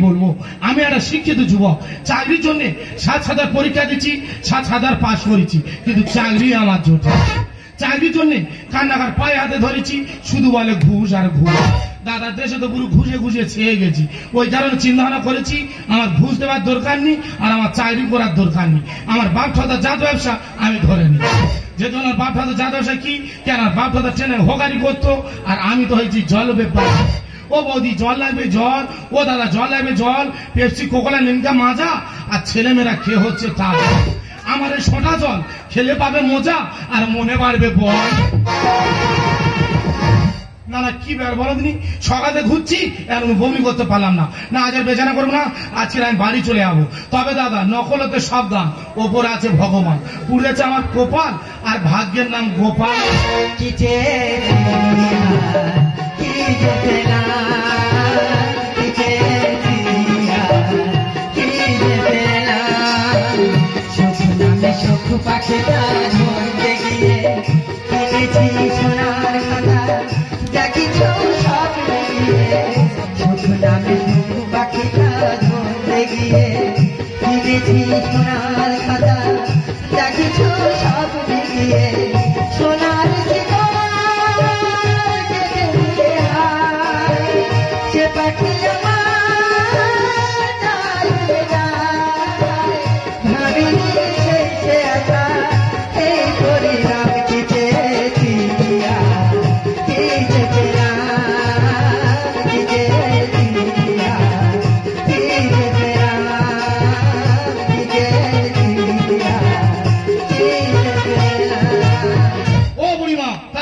বলবো, আমি একটা শিক্ষিত যুবক, চাকরির জন্য 7,000 পরীক্ষা দিচ্ছি, 7,000 পাস করেছি, কিন্তু চাকরি আমার জোটে। চাকরির জন্য কান্নাকার পায়ে হাতে ধরেছি, শুধু বলে ঘুষ আর ঘুষ। দাদা দেশে তো পুরো ঘুষে ঘুষে ছেয়ে গেছি, ওই কারণে চিন্তা ভাবনা করেছি আমার ঘুষ দেওয়ার দরকার নেই আর আমার চাকরি করার দরকার নেই। আমার বাপ ঠাদার জাত ব্যবসা আমি ধরে নিই। যেহেতু আমার বাপ ঠাদার জাত ব্যবসা কি, কেন বাপ ঠাদার ট্রেনে হোকারি করতো আর আমি তো হয়েছি জল ব্যাপারী। ও বৌদি জল লাগবে জল, ও দাদা জল লাগবে জল, পেপসি কোকোলা নিমকা মাজা, আর ছেলেমেয়েরা খেয়ে হচ্ছে তাজা। আমার এই সোটা জল খেলে পাবে মজা আর মনে পারবে বল। না না কি ব্যাপার বলো দিনি, সকালে ঘুরছি এখন বমি করতে পারলাম না, না আজ আর বেচানা করবো না, আজকে আমি বাড়ি চলে যাবো। তবে দাদা নকল হতে সাবধান, ওপরে আছে ভগবান, পুড়েছে আমার কপাল আর ভাগ্যের নাম গোপাল। পাখিটা ধরতে গিয়ে কিনেছি সোনার খাতা, দেখিছ সব মিলিয়ে সুখ নামে সুখ পাখিটা ধরতে গিয়ে কিনেছি সোনার খাতা, দেখিছ সব মিলিয়ে সোনার সে পাখি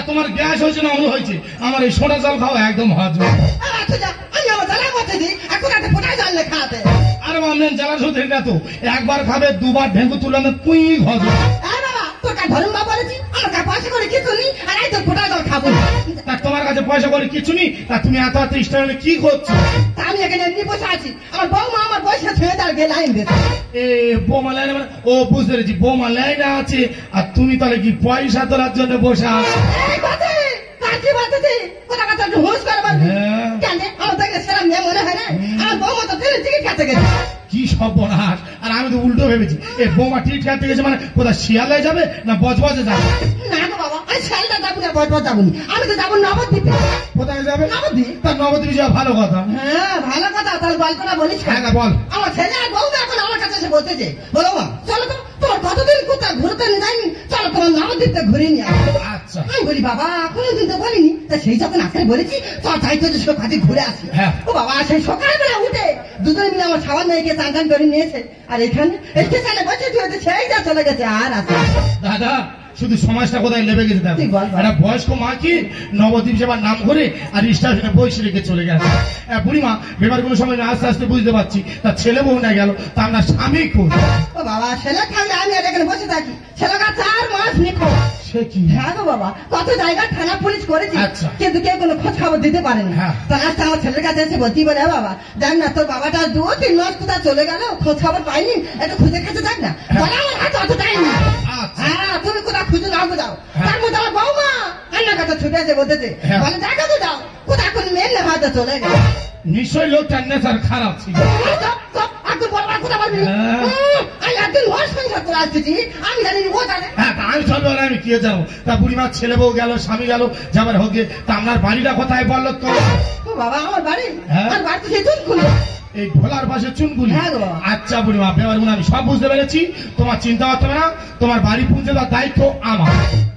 তোমার গ্যাস হয়েছে না অন্য হয়েছে, আমার এই সোনা জল খাওয়া একদম হজম। আরে মামলেন জ্বালা শুধু এটা তো একবার খাবে দুবার ঢেঙ্গু তুলে তুই হজম। তোমার কাছে পয়সা করে কিছু নেই, তা তুমি এত এত স্টাইলে কি করছো? আমি এখানে এমনি বসে আছি, আমার বৌমা আমার বয়সে ছেড়ে তার গে লাইন দিতে। এ বৌমা লাইনে মানে ও বুঝতে পেরেছি, বৌমা লাইনে আছে আর তুমি তাহলে কি পয়সা তোলার জন্য বসে আছো? কি সর্বনাশ, আর আমি তো উল্টো ভেবেছি এ বৌমা টিকিট কাটতে গেছে মানে কোথায় শিয়ালদায় যাবে না বজবজে যাবে? না গো বাবা, আমি শিয়ালদা যাবো না, বজবজ যাবো না, আমি তো যাবো নবদ্বীপে। কোথায় যাবে? নবদ্বীপ। তার নবদ্বীপে যাওয়া ভালো কথা। হ্যাঁ ভালো কথা, তাহলে গল্পটা বলিস। হ্যাঁ বল। আমার ছেলে আর বৌমা এখন আমার কাছে এসে বলতেছে, বলো মা চলো তো, তোমার কতদিন কোথায় ঘুরতে নিয়ে যায়নি, চলো তোমার নবদ্বীপটা ঘুরে নিয়ে আসো। আচ্ছা। আমি বলি বাবা কোনোদিন তো বলিনি, তা সেই যখন আখড়ে বলেছি চল তাই তো কাজে ঘুরে আসি। ও বাবা সেই সকালবেলা উঠে দুজনে মিলে আমার সাবান নিয়ে গিয়ে চান টান করে নিয়েছে, আর এখানে স্টেশনে বসে হয়েছে সেই যা চলে গেছে আর আছে। দাদা শুধু সমাজটা কোথায় লেবে গেছে দেখো, একটা বয়স্ক মা কি নবদ্বীপ সেবার নাম করে আর স্টেশনে বসে রেখে চলে গেছে। বুড়িমা ব্যাপারগুলো সময় আস্তে আস্তে বুঝতে পারছি, তার ছেলে বউ না গেল তা আপনার স্বামী খুব। ও বাবা ছেলে থাকলে আমি এখানে বসে থাকি, ছেলেটা 4 মাস নিখোঁজ। হ্যাঁ গো বাবা, কত জায়গায় থানা পুলিশ করেছি কিন্তু কেউ কোনো খোঁজ খবর দিতে পারেনি। তো লাস্টে আমার ছেলের কাছে এসে বলতেই বলে বাবা দেখ না তোর বাবাটা 2-3 মাস কোথায় চলে গেল, খোঁজ খবর পাইনি, একটু খুঁজে খেতে দেখ না। বলে আমার হাতে অত টাইম নেই। হ্যাঁ তুমি কোথায় খুঁজে নাও যাও। তার মধ্যে আমার বৌমা রান্নার কথা ছুটে আছে বলতেছে, বলে দেখা তো যাও কোথায় কোন মেয়ের না হয়তো চলে গেল। নিশ্চয়ই লোকটা নেশার খারাপ ছিল। আমি জানি ও জানে। হ্যাঁ আমি চলবো আমি কি যাবো, তা বুড়িমার ছেলে বউ গেল স্বামী গেল যাবার হোক গিয়ে, তা আপনার বাড়িটা কোথায় বললো তো? বাবা আমার বাড়ি আমার বাড়িতে সেই চুনকুলি, এই ঢোলার পাশে চুনকুলি। আচ্ছা বুড়িমা ব্যাপারগুলো আমি সব বুঝতে পেরেছি, তোমার চিন্তা করতে হবে না, তোমার বাড়ি পৌঁছে দেওয়ার দায়িত্ব আমার।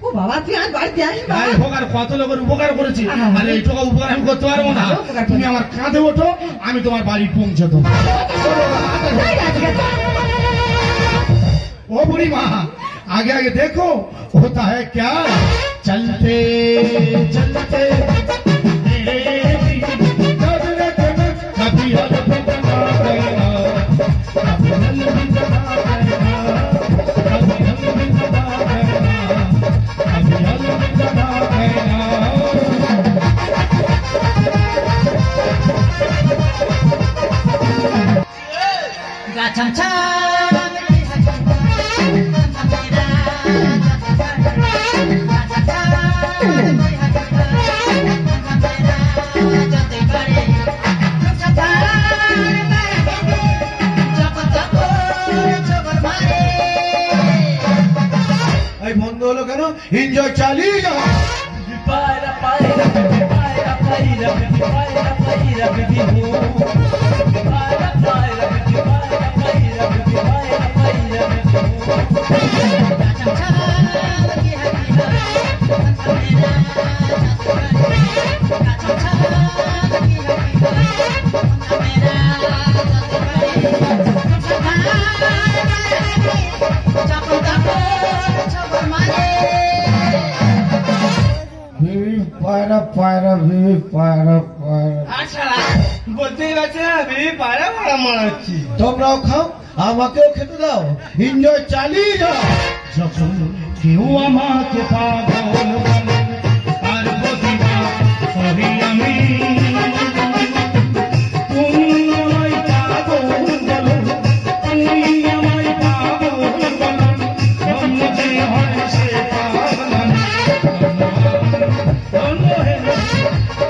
ও বাবা তুই আজ বাড়িতে আসিস? উপকার কত লোকের উপকার করেছি, আর এইটুকু উপকার আমি করতে পারবো না। তুমি আমার কাঁধে ওঠো, আমি তোমার বাড়ি পৌঁছে দেবো। ও বুড়িমা आगे आगे देखो होता है क्या, चलते चलते कभी এনজয় চালিয়ে যাও। পায়রা পায়রা পায়রা পায়রা পায়রা পায়রা বেবি হো পায়রা পায়রা পায়রা পায়রা পায়রা পায়রা পায়রা পায়রা বেবি পায়রা পায়রা। আচ্ছা বলতেই পারছে না বেবি পায়রা পায়রা মারাচ্ছি। তোমরাও খাও, আমাকেও খেতে দাও, এনজয় চালিয়ে যাও। যখন কেউ আমাকে পাগল বলে আর প্রতিভা করি আমি, তুমি আমায় পাগল বলো, তুমি আমায় পাগল বলো, অন্য যে হয় সে পাগল আমি। অন্য হেলে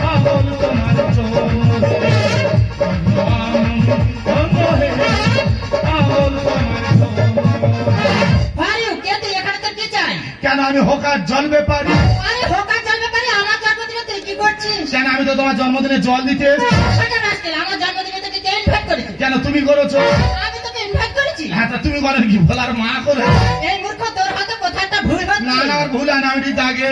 পাগল তোমার জন্য, অন্য হেলে পাগল তোমার জন্য। কেন আমি হোকার জল ব্যাপারি? কেন আমি তো তোমার জন্মদিনে জল দিতে? কেন তুমি করেছো? হ্যাঁ তা তুমি করেন কি? ভোলার মা করে? না না ভুল না, আমি ঠিক আগে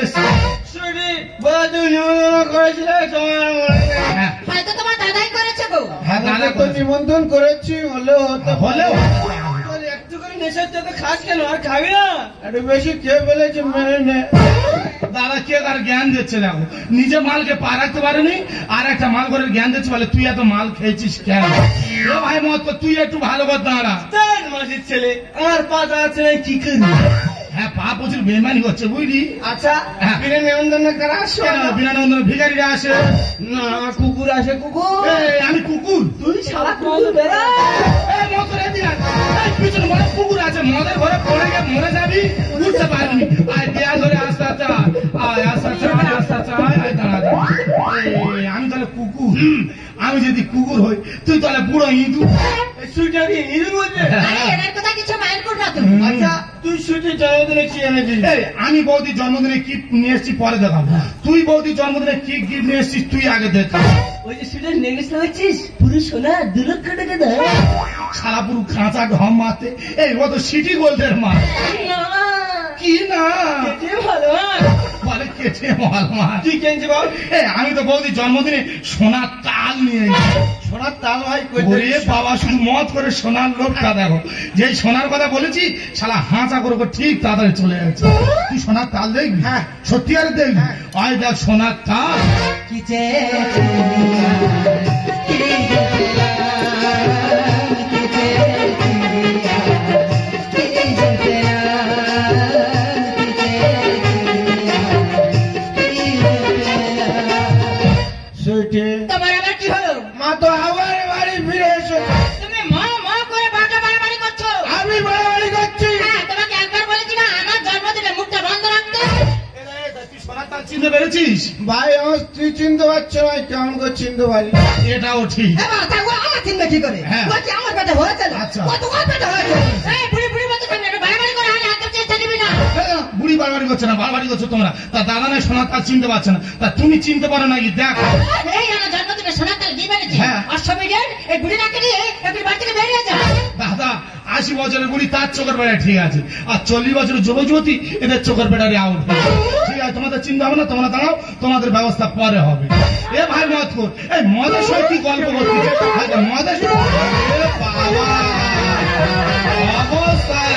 নিমন্ত্রণ করেছি, হলেও একটুখানি নেশার সাথে খাস কেন? আর খাবি না? একটু বেশি খেয়ে ফেলেছি, মেনে নে। দাদা কে আর জ্ঞান দিচ্ছে দেখো, নিজে মালকে পা রাখতে পারেনি আর একটা মাল করে জ্ঞান দিচ্ছে, বলে তুই এত মাল খেয়েছিস কেন? এ ভাই মত তুই একটু ভালো কর দাঁড়া। মাসির ছেলে আমার পা দাঁড়াচ্ছে না, কি করি? হ্যাঁ পা প্রচুর বেমানি হচ্ছে বুঝলি। আচ্ছা বিনা নিমন্ত্রণ কারা আসে? বিনা নিমন্ত্রণ ভিখারিরা আসে না, কুকুর আসে। কুকুর? আমি কুকুর? তুই সারা কুকুর বেড়া। পিছনে মনে কুকুর আছে, মদের ঘরে পড়ে গিয়ে মরে যাবি, উঠতে পারবি। আয় দেয়া ধরে আস্তে আস্তে আয়, আস্তে আস্তে আস্তে আস্তে আয়, দাঁড়া দাঁড়া। আমি তাহলে কুকুর? আমি যদি কুকুর হই তুই তাহলে বুড়ো ইঁদুর। ইঁদুর বলছে? আচ্ছা তুই সুইটির জন্মদিনে কি এনেছিস? আমি বৌদির জন্মদিনে কি নিয়ে এসছি পরে দেখাবো, তুই বৌদির জন্মদিনে কি গিফট নিয়ে এসছিস তুই আগে দেখা। ওই যে সুইটের নেগেস লাগাচ্ছিস পুরো সোনা 2 লক্ষ টাকা দেয়। সারা পুরো খাঁচা ঘম মারতে, এই ও তো সিটি গোল্ডের মা। কি না ভালো বলে কেটে মাল মার। কি কিনছি বল? আমি তো বৌদির জন্মদিনে সোনার তাল নিয়ে গেছি। সোনার তাল ভাই? ওরে বাবা শুধু মত করে সোনার লোকটা দেখো, যে সোনার কথা বলেছি শালা হাঁচা করে ঠিক তাড়াতাড়ি চলে যাচ্ছে। তুই সোনার তাল দেখবি? হ্যাঁ সত্যি আর দেখবি? আয় দেখ সোনার তাল। কি তোমার আবার কি হলো? মা তো আবার বাড়ি ফিরে এসো। তুমি মা মা করে বাড়াবাড়ি করছো। আমি বাড়াবাড়ি করছি? তোমাকে একবার বলেছি না আমার জন্মদিনে মুখটা বন্ধ রাখতে। তুই সোনার তাল চিনতে পেরেছিস? ভাই আমার তুই চিনতে পারছো না, কেমন করে চিনতে পারি? এটাও ঠিক। আমার চিনবে কি করে? আমার কথা হয়েছে না? কত কথা হয়েছে? বুড়ি বুড়ি বলতে বাড়াবাড়ি করে আমি একদম চেষ্টা নিবি না। বুড়ি বাড়াবাড়ি করছে না, বাড়াবাড়ি করছো তোমরা। তা দাদা নাই সোনার তাল চিনতে পারছে না, তা তুমি চিনতে পারো নাকি? দেখ আমার জন্মদিনে সোনার তাল দিয়ে বেড়েছি। অষ্টমীদের এই বুড়িটাকে নিয়ে একটু বাড়ি থেকে বেরিয়ে যায়। দাদা 80 বছরের বুড়ি তার চোখের বেড়া ঠিক আছে, আর 40 বছরের যুবক যুবতী এদের চোখের বেড়ারে আউট। ঠিক আছে তোমাদের চিন্তা হবে না, তোমরা দাঁড়াও, তোমাদের ব্যবস্থা পরে হবে। এ ভাই মদ কর, এই মদের সময় কি গল্প করছিস? মদের বাবা অবস্থায়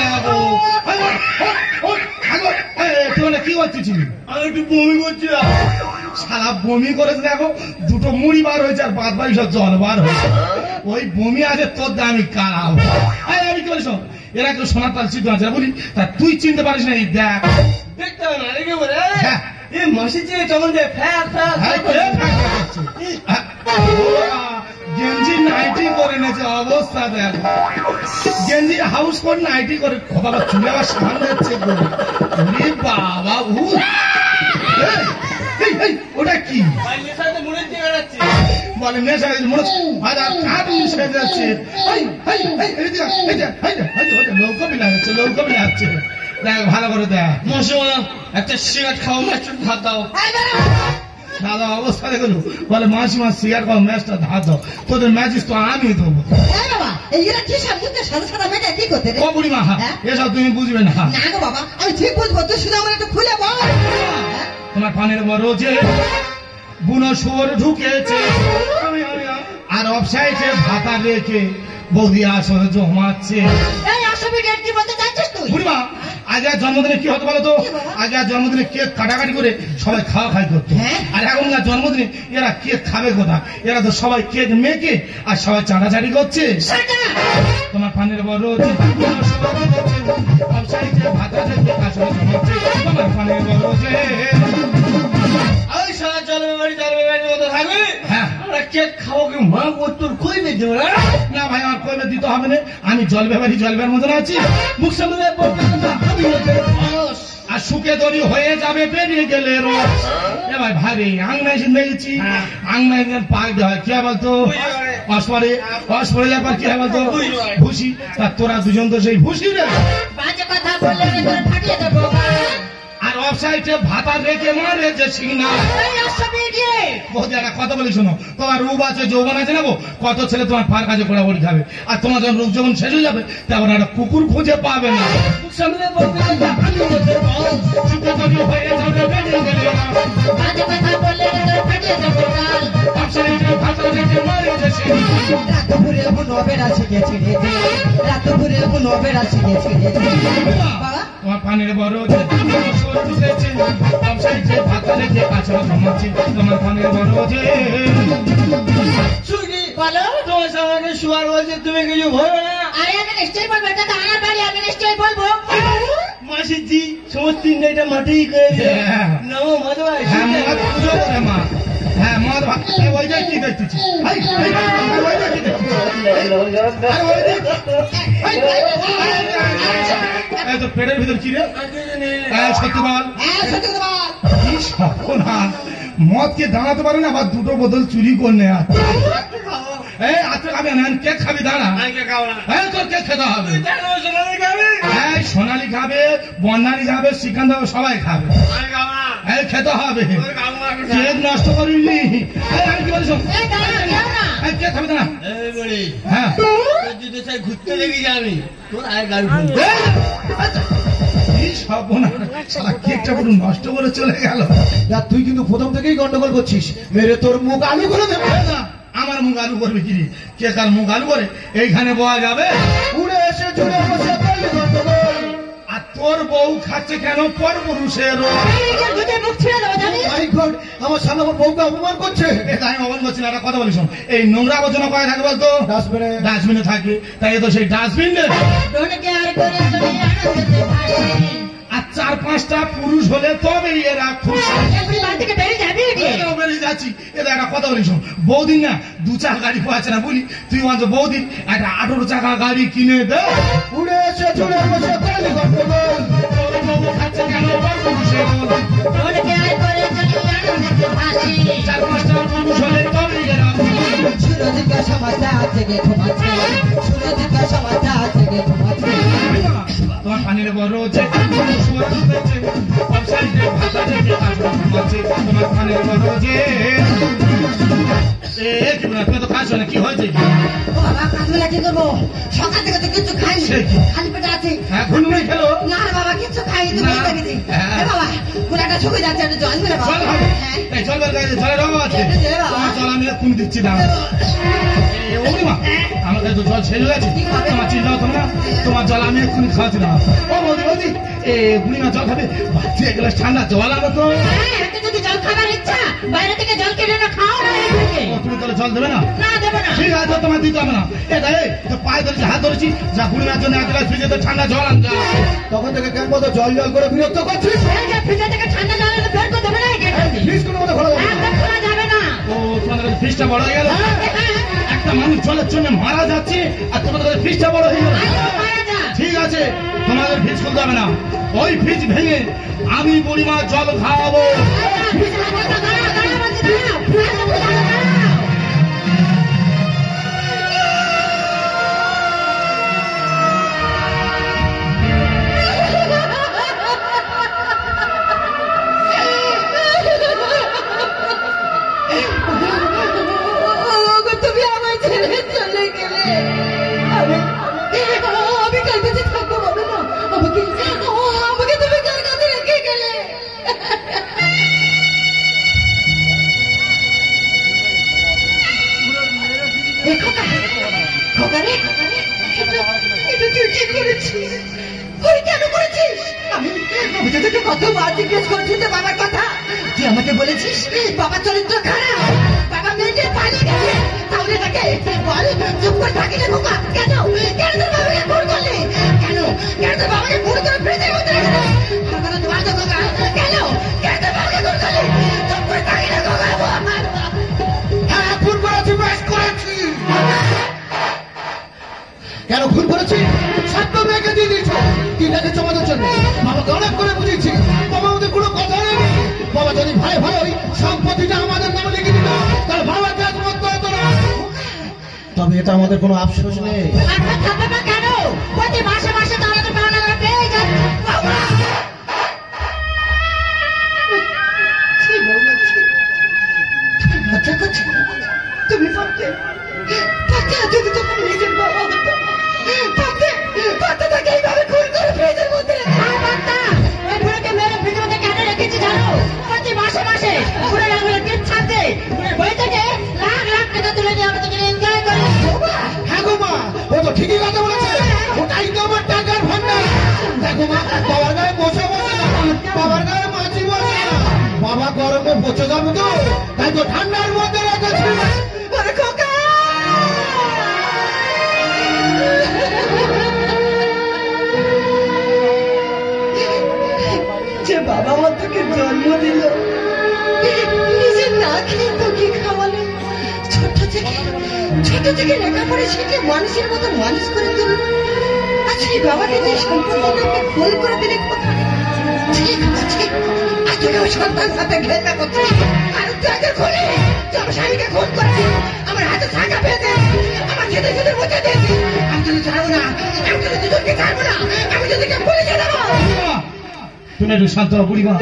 কি করছিস? আমি একটু বমি করছি। সারা বমি করেছে দেখো, দুটো মুড়ি বার হয়েছে আর বাদ বাকি সব জল বার হয়েছে। ওই বমি আছে তোর আমি কারাও। আমি কি বলিস, এরা কেউ সোনার তাল চিনতে পারছে না বলি, তা তুই চিনতে পারিস না? এই দেখ দেখতে হবে না রেখে বলে এই মাসি চেয়ে চমন যায় গেঞ্জি নাইটি করে এনেছে, অবস্থা দেখ। গেঞ্জি হাউস কোট নাইটি করে বাবা চুলে আবার সামনে হচ্ছে বাবা। ওটা কি বলে নেশা সেজে যাচ্ছে, লৌকো বিলাচ্ছে, লৌকো বিলাচ্ছে। দেখ ভালো করে দেখ মশাই একটা সিগারেট খাও ম্যাচটা ধার দাও। দাদা অবস্থা দেখো বলে মাসিমা সিগার খাও ম্যাচটা ধার দাও, তোদের ম্যাচিস তো আমি দেবো। বাবা এরা কি সব সাদা সাদা মেয়েটা কি করতে রে? ও বুড়িমা এসব তুমি বুঝবে না। না গো বাবা আমি ঠিক বুঝবো, তুই শুধু আমার একটু খুলে বল। তোমার পানের বড় যে বুনো শুয়োর ঢুকেছে আর অফসাইডে ভাতা রেখে বৌদি আসরে জমাচ্ছে। এই আসবে ডেট কি বলতে চাইছিস তুই? বুড়িমা আগে আর জন্মদিনে কি হতো বলো তো? আগে আর জন্মদিনে কেক কাটাকাটি করে সবাই খাওয়া খাই করতো, আর এখনকার জন্মদিনে এরা কেক খাবে কোথা? এরা তো সবাই কেক মেখে আর সবাই চাটাচাটি করছে। তোমার পানের বড় যে বুনো শুয়োর ঢুকেছে অফসাইডে ভাতা রেখে আসরে জমাচ্ছে। তোমার পানের বড় যে কেক খাবো কি মা তোর কই দেবো না ভাই, আমার কইবে দিতে হবে না, আমি জল ব্যাপারী জলবের মতন আছি। মুখ সামনে আর সুখে দড়ি হয়ে যাবে বেরিয়ে গেলে রস। এ ভাই ভারী আংনাই দেখেছি, আংনাই পাক দেওয়া হয় কি হয় বলতো? অসপরে অসপরে ব্যাপার কি হয় বলতো? ভুসি। তা তোরা দুজন তো সেই ভুসি রে। বাজে কথা বললে ফাটিয়ে দেবো। আর অফসাইডে ভাতা রেখে মারে যে সিগনা কথা বলি শোনো, তোমার রূপ আছে যৌবন আছে না গো, কত ছেলে তোমার পার কাজে কোড়াবড়ি খাবে, আর তোমার যখন রূপ যখন শেষ হয়ে যাবে তখন একটা কুকুর খুঁজে পাবে না। তোমার পানির বড় ভাতা রেখে কাছাড়া জমাচ্ছে। তোমার পানির বড় যে বলো তোমার সামনে শুয়ার বলছে তুমি কিছু বলবে না। আরে আমি নিশ্চয়ই বলবো, এটা তো আমার বাড়ি, আমি নিশ্চয়ই বলবো। মাসিজি সমস্ত তিনটা মাঠেই করে নাও মদ ভাই। হ্যাঁ মদ পুজো করে মা। হ্যাঁ মদ ভাই ওইটাই কি দেখতেছি। তো পেটের ভিতর কি রে? সত্যি বল। মদকে দাঁড়াতে পারে না, আবার দুটো বোতল চুরি করলে খাবে না। কেক খাবি দাঁড়া, তোর কেক খেতে হবে। সোনালি খাবে, বন্যালি খাবে, শ্রীকান্ত খাবে, সবাই খাবে। খেতে হবে, কেক নষ্ট করিনি। আমি কি বলিস কেক খাবি দাঁড়া। হ্যাঁ ঘুরতে লেগে যাবি তোর আয় গাড়ি কেকটা পুরো নষ্ট করে চলে গেল। তুই কিন্তু প্রথম থেকেই গন্ডগোল করছিস, মেরে তোর মুখ আলু করে দেবে। আমার মুখ আলু করবে কি? কেক আর মুখ আলু করে এইখানে বয়া যাবে? উড়ে এসে জুড়ে বসে গন্ডগোল। আর তোর বউ খাচ্ছে কেন পর পুরুষের? আমার সামনে আমার বউকে অপমান করছে। আমি অপমান করছি না, একটা কথা বলি শোন, এই নোংরা আবর্জনা কয় থাকে বলতো? ডাস্টবিনে থাকে। তাই তো সেই ডাস্টবিন আর 4-5টা পুরুষ হলে তবে এরা খুশি। বেরিয়ে যাচ্ছি। এটা একটা কথা বলি শোন, বৌদিন না 2 চাকা গাড়ি পাচ্ছে না বলি, তুই বলছ বৌদিন একটা 18 চাকা গাড়ি কিনে দে। উড়ে এসে জুড়ে বসে গন্ডগোল। খাচ্ছে কেন পুরুষের? 4-5টা পুরুষ হলে তবে এরা তোমার পানির বড় যে তোমার পানির বড় যে তো খাচ্ছ না, কি হয়েছে? কি করবো? সকাল থেকে তো কিছু খাইনি, খালি পেটে আছি। ঘুমে খেলো না বাবা কিছু খাইনি, তুমি বাবা গুলাটা শুকিয়ে যাচ্ছে, একটু জল দিলে জলের গাড়ি জলের অভাব আছে, জল আমি তুমি দিচ্ছি না। আমার কাছে তো জল ছেড়ে গেছে, তোমার চিন্তা হতো না, তোমার জল আমি এক্ষুনি খাওয়াচ্ছি না। ও বৌদি বৌদি বুড়িমা জল খাবে, বাচ্চা এক গ্লাস ঠান্ডা জল আনো তো। যদি জল খাবার ইচ্ছা বাইরে থেকে জল কিনে না খাও না। তুমি তাহলে জল দেবে না? না দেবো না। ঠিক আছে তোমার দিতে হবে না। এটা তো পায়ে ধরেছি, হাত ধরেছি, যা বুড়িমার জন্য এক গ্লাস ফ্রিজে ঠান্ডা জল আন। তখন থেকে কেন মতো জল জল করে বিরক্ত করছিস? ফ্রিজে থেকে ঠান্ডা জল বের করে দেবে না, ফ্রিজ কোনো মতো খোলা যাবে না। ও তোমাদের ফ্রিজটা বড় হয়ে গেল, একটা মানুষ জলের জন্য মারা যাচ্ছে আর তোমাদের ফ্রিজটা বড় হয়ে গেল। ঠিক আছে তোমাদের ফ্রিজ খুলতে হবে না, ওই ফ্রিজ ভেঙে আমি বুড়িমা জল খাওয়াবো। কি করেছিস? ওই কেন করেছিস? আমি তোকে কতবার জিজ্ঞেস করেছি তো বাবার কথা। তুই আমাকে বলেছিস বাবার চরিত্র খারাপ, বাবা মেয়েকে পালিয়ে গেছে। তাহলে তাকে বল, চুপ করে থাকি না খোকা। কেন কেন তোর বাবাকে খুন করলি? কেন কেন তোর বাবাকে খুন করে ফ্রিজের মধ্যে রেখে দিলি? তোমার তো খোকা, কেন কেন তোর বাবাকে খুন করলি? চুপ করে থাকি না খোকা। হ্যাঁ, খুন করেছি, বেশ করেছি। কেন খুন করেছি? সাত মেয়েকে দিয়ে দিয়েছ, কি রেখেছ আমাদের জন্য? বাবাকে অনেক করে বুঝিয়েছি, বাবা আমাদের কোনো কথা নেই। বাবা যদি ভাই ভাই ওই সম্পত্তিটা আমাদের নামে লিখে দিত, তাহলে বাবাকে আত্মহত্য হতো না। তবে এটা আমাদের কোনো আফসোস নেই। কেন প্রতি মাসে মাসে তো আমাদের পাওনা পেয়ে যাচ্ছে। লজ্জা করছে? তুমি পারতে যদি তোমার নিজের বাবা হতো, পারতে তাকে এইভাবে খুন করে ফ্রিজের মধ্যে ওই বুড়োকে মেরে ফ্রিজের মধ্যে কেন রেখেছি জানো? প্রতি মাসে মাসে বুড়ো লাগলে পেট ছাড়তে বই থেকে লাখ লাখ টাকা তুলে নিয়ে আমাদের এনজয় করে। হ্যাঁ গো মা, ও তো ঠিকই কথা বলেছে, ওটাই তো আমার টাকার ভান্ডার। দেখো মা, বাবার গায়ে বসে বসে না, বাবার গায়ে মাছি বসে না। বাবা গরমে পচে যাবো তো, তাই তো ঠান্ডার মধ্যে রেখেছি। যে বাবা মা তোকে জন্ম দিল, নিজে না খেয়ে তোকে খাওয়ালো, ছোট থেকে লেখাপড়া শিখে মানুষের মতো মানুষ করে দিল। আচ্ছা এই বাবাকে যে সম্পত্তিটাকে খুন করে দিলে কোথায়? ঠিক আছে, আজ তোকে ওই সন্তান সাথে ঘেন্না করছে। আর তুই আগে খুলে তুই আমার স্বামীকে খুন করে আমার হাতে থাকা পেয়েছে, আমার খেতে খেতে বসে দিয়েছি। আমি যদি ছাড়বো না, আমি যদি দুজনকে ছাড়বো না, আমি যদি বলে দেবো। তুমি একটু শান্ত হও বুড়িমা,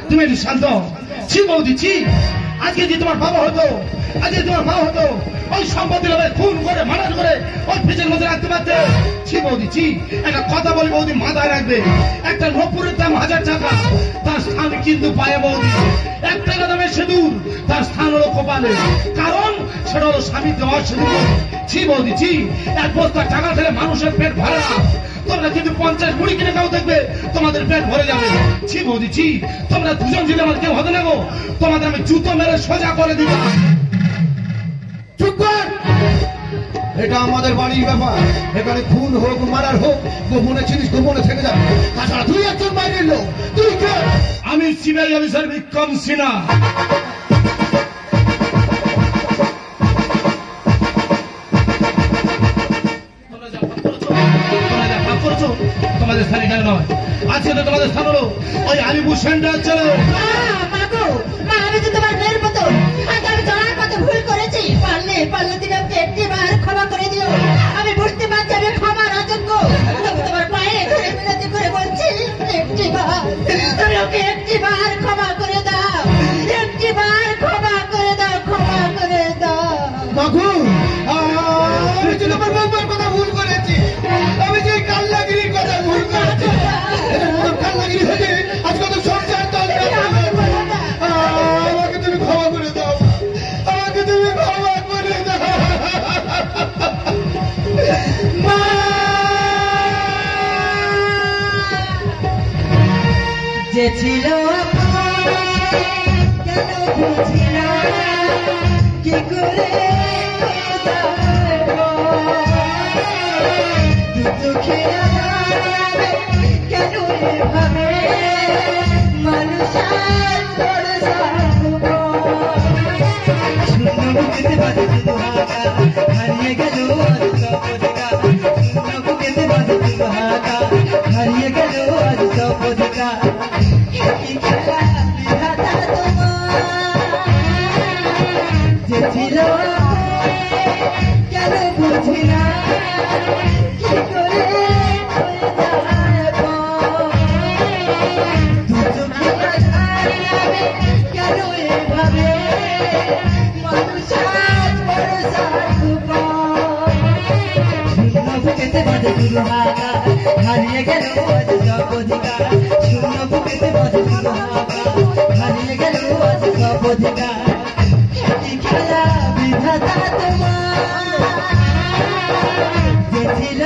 তুমি একটু শান্ত হও। ছি বৌদি ছি, আজকে যে তোমার বাবা হতো, আজকে তোমার মা হতো, ওই সম্পত্তি লোভে খুন করে মার্ডার করে ওই ফ্রিজের মধ্যে রাখতে পারতে। ছি বৌদি ছি, একটা কথা বলি বৌদি মাথায় রাখবে, একটা নপুরের দাম 1000 টাকা, তার স্থান কিন্তু পায়ে বৌদি 1 টাকা দামের সিঁদুর, তার স্থান হলো কপালে, কারণ সেটা হলো স্বামী দেওয়ার সিঁদুর। ছি বৌদি ছি, 1 বস্তা টাকা খেলে মানুষের পেট ভরে না, তোমরা কিন্তু 50 মুড়ি কিনে খাও, দেখবে তোমাদের পেট ভরে যাবে। ছি বৌদি ছি, তোমরা দুজন যদি আমার কেউ হতে নেবো, তোমাদের আমি জুতো মেরে সোজা করে দিতাম। চুপ কর, এটা আমাদের বাড়ির ব্যাপার। এখানে খুন হোক মারার হোক, গোপনে ছিলিস গোপনে থেকে যাবে। তাছাড়া তুই একজন বাইরের লোক, তুই কে? আমি সিবিআই অফিসার বিক্রম সিনহা। তোমাদের স্থান এখানে নয়, আজকে তো তোমাদের স্থান হলো ওই আলিপুর সেন্টার। চলো আমি তো তোমার মেয়ের মতো, আমি তোমার মতো ভুল করেছি। পারলে তুমি আমাকে একটিবার ক্ষমা করে দিও। আমি বুঝতে পারছি আমি ক্ষমার অযোগ্য, তোমার পায়ে ধরে মিনতি করে বলছি একটিবার তুমি ওকে একটিবার ক্ষমা করে দাও, একটিবার ক্ষমা করে দাও, ক্ষমা করে দাও। মাগু, আমি তো তোমার বাবার কথা ভুল করেছি, আমি যে কাল্লাগিরির কথা ভুল করেছি। কাল্লাগিরি হয়েছে আজ কত সংসার আমাকে তুমি ক্ষমা করে দাও, আমাকে তুমি ক্ষমা করে দাও। যে ছিল কেন বুঝিল কি করে দুঃখে কেন ভাবে মানুষ হারিয়ে গেল হারিয়ে গেল আজ সপদিকা যে ছিল কেন বুঝি না কি করে কেন এভাবে মানুষ বুকেতে বাজে দুর্হাকা হারিয়ে গেল আজ সপদিকা শূন্য বুকেতে বাজে দুর্হাকা হারিয়ে গেল আজ সপদিকা কি খেলা বিধাতা তোমার যে ছিল